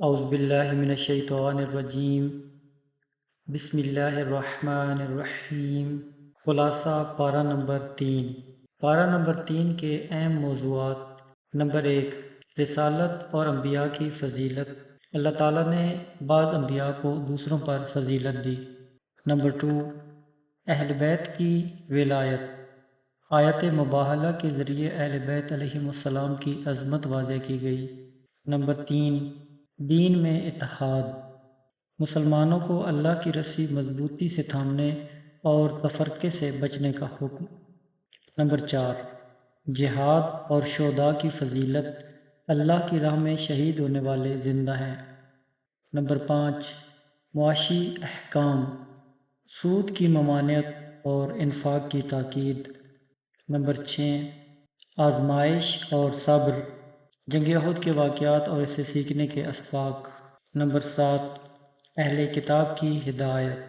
اعوذ باللہ من الشیطان الرجیم بسم اللہ الرحمن الرحیم۔ خلاصہ پارہ نمبر 3۔ پارہ نمبر 3 کے اہم موضوعات: نمبر 1، رسالت اور انبیاء کی فضیلت۔ اللہ تعالیٰ نے بعض انبیاء کو دوسروں پر فضیلت دی۔ نمبر 2، اہل بیت کی ولایت۔ آیت مباہلہ کے ذریعے اہل بیت علیہم السلام کی عظمت واضح کی گئی۔ نمبر 3، دین میں اتحاد۔ مسلمانوں کو اللہ کی رسی مضبوطی سے تھامنے اور تفرقے سے بچنے کا حکم۔ نمبر 4، جہاد اور شہداء کی فضیلت۔ اللہ کی راہ میں شہید ہونے والے زندہ ہیں۔ نمبر 5، معاشی احکام، سود کی ممانعت اور انفاق کی تاکید۔ نمبر 6، آزمائش اور صبر، جنگ احد کے واقعات اور اسے سیکھنے کے اسباق۔ نمبر 7، اہل کتاب کی ہدایت۔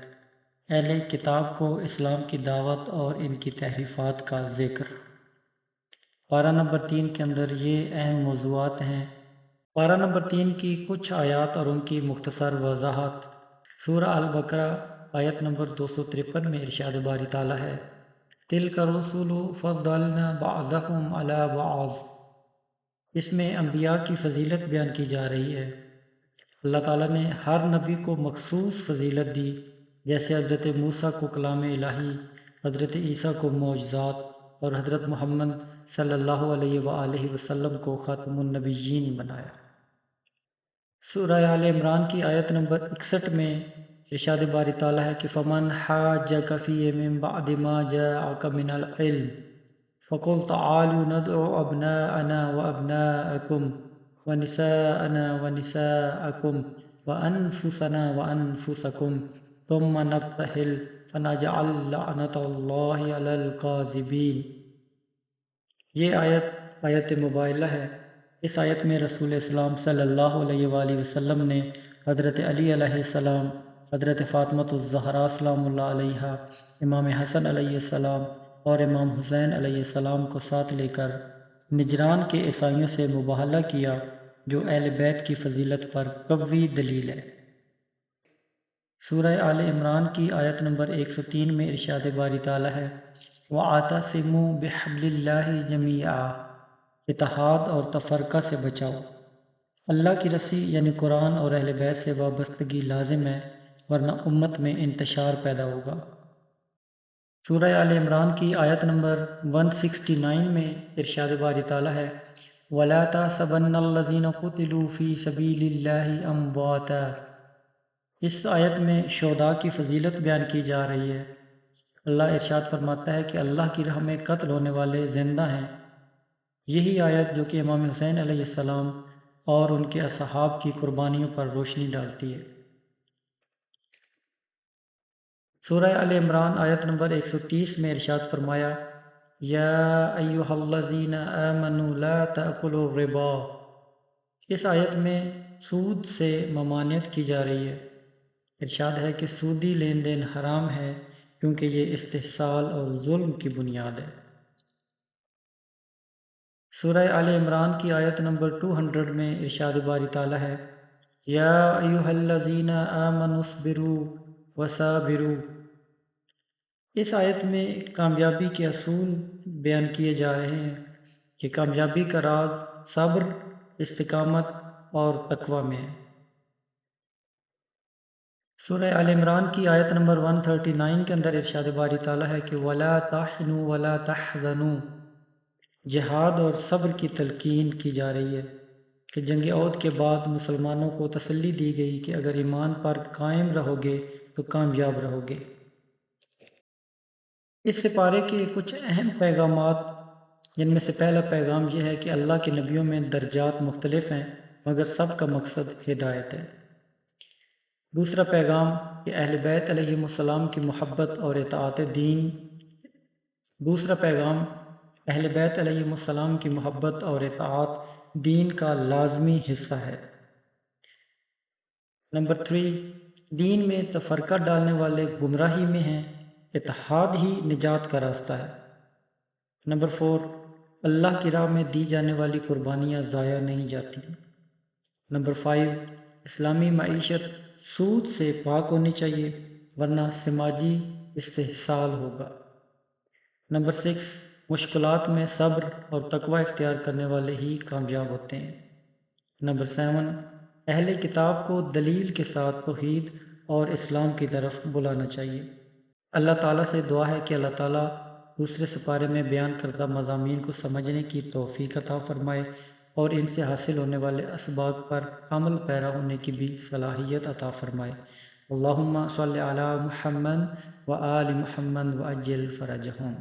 اہل کتاب کو اسلام کی دعوت اور ان کی تحریفات کا ذکر۔ پارہ نمبر 3 کے اندر یہ اہم موضوعات ہیں۔ پارہ نمبر 3 کی کچھ آیات اور ان کی مختصر وضاحت۔ سورہ البقرہ آیت نمبر 253 میں ارشاد باری تعالیٰ ہے: تِلْکَ الرُّسُلُ فَضَّلْنَا بَعْضَهُمْ عَلَىٰ بَعْضٍ۔ اس میں انبیاء کی فضیلت بیان کی جا رہی ہے۔ اللہ تعالیٰ نے ہر نبی کو مخصوص فضیلت دی، جیسے حضرت موسیٰ کو کلام الہی، حضرت عیسیٰ کو معجزات اور حضرت محمد صلی اللہ علیہ وآلہ وسلم کو خاتم النبیین بنایا۔ سورہ آل عمران کی آیت نمبر 61 میں ارشاد باری تعالیٰ ہے کہ فَمَنْ حَاجَّكَ فِيهِ مِن بَعْدِ مَا جَاءَكَ مِنَ الْعِلْمِ فَقُلْ تَعَالُوا نَدْعُ أَبْنَاءَنَا وَأَبْنَاءَكُمْ وَنِسَاءَنَا وَنِسَاءَكُمْ وَأَنفُسَنَا وَأَنفُسَكُمْ ثُمَّ نَبْتَهِلْ فَنَجْعَلْ لَعْنَتَ اللَّهِ عَلَى الْكَاذِبِينَ۔ یہ آیت مباہلہ ہے۔ اس آیت میں رسول اسلام صلی اللہ علیہ وآلہ وسلم نے حضرت علی علیہ السلام، حضرت فاطمۃ الزہراء سلام اللہ علیہا، امام حسن علیہ السلام اور امام حسین علیہ السلام کو ساتھ لے کر نجران کے عیسائیوں سے مباہلہ کیا، جو اہل بیت کی فضیلت پر قوی دلیل ہے۔ سورہ آل عمران کی آیت نمبر 103 میں ارشاد باری تعالیٰ ہے: وَاعْتَصِمُوا بِحَبْلِ اللَّهِ جَمِيعًا۔ اتحاد اور تفرقہ سے بچاؤ۔ اللہ کی رسی یعنی قرآن اور اہل بیت سے وابستگی لازم ہے، ورنہ امت میں انتشار پیدا ہوگا۔ سورہ آل عمران کی آیت نمبر 169 میں ارشاد باری تعالیٰ ہے: وَلَا تَحْسَبَنَّ الَّذِينَ قُتِلُوا فِي سَبِيلِ اللَّهِ أَمْوَاتًا۔ اس آیت میں شہداء کی فضیلت بیان کی جا رہی ہے۔ اللہ ارشاد فرماتا ہے کہ اللہ کی راہ میں قتل ہونے والے زندہ ہیں۔ یہی آیت جو کہ امام حسین علیہ السلام اور ان کے اصحاب کی قربانیوں پر روشنی ڈالتی ہے۔ سورہ آل عمران آیت نمبر 130 میں ارشاد فرمایا: یا ایھا الذین آمنوا لا تأکلوا الربا۔ اس آیت میں سود سے ممانعت کی جا رہی ہے۔ ارشاد ہے کہ سودی لین دین حرام ہے، کیونکہ یہ استحصال اور ظلم کی بنیاد ہے۔ سورہ آل عمران کی آیت نمبر 200 میں ارشاد باری تعالیٰ ہے: یا ایھا الذین آمنوا اصبروا وصابروا۔ اس آیت میں کامیابی کے اصول بیان کیے جا رہے ہیں کہ کامیابی کا راز صبر، استقامت اور تقوی میں ہے۔ سورہ آل عمران کی آیت نمبر 139 کے اندر ارشاد باری تعالیٰ ہے کہ وَلَا تَحِنُوا وَلَا تَحْزَنُوا۔ جہاد اور صبر کی تلقین کی جا رہی ہے کہ جنگ احد کے بعد مسلمانوں کو تسلی دی گئی کہ اگر ایمان پر قائم رہو گے تو کامیاب رہو گے۔ اس سپارے کے کچھ اہم پیغامات، جن میں سے پہلا پیغام یہ ہے کہ اللہ کے نبیوں میں درجات مختلف ہیں، مگر سب کا مقصد ہدایت ہے۔ دوسرا پیغام کہ اہل بیت علیہم السلام کی محبت اور اطاعت دین۔ دوسرا پیغام اہل بیت علیہم السلام کی محبت اور اطاعت دین کا لازمی حصہ ہے۔ نمبر 3، دین میں تفرقہ ڈالنے والے گمراہی میں ہیں، اتحاد ہی نجات کا راستہ ہے۔ نمبر 4، اللہ کی راہ میں دی جانے والی قربانیاں ضائع نہیں جاتی۔ نمبر 5، اسلامی معیشت سود سے پاک ہونی چاہیے ورنہ سماجی استحصال ہوگا۔ نمبر 6، مشکلات میں صبر اور تقوی اختیار کرنے والے ہی کامیاب ہوتے ہیں۔ نمبر 7، اہل کتاب کو دلیل کے ساتھ توحید اور اسلام کی طرف بلانا چاہیے۔ اللہ تعالیٰ سے دعا ہے کہ اللہ تعالیٰ دوسرے سپارے میں بیان کردہ مضامین کو سمجھنے کی توفیق عطا فرمائے اور ان سے حاصل ہونے والے اسباق پر عمل پیرا ہونے کی بھی صلاحیت عطا فرمائے۔ اللہم صلی علی محمد و آل محمد وعجل فرجہم۔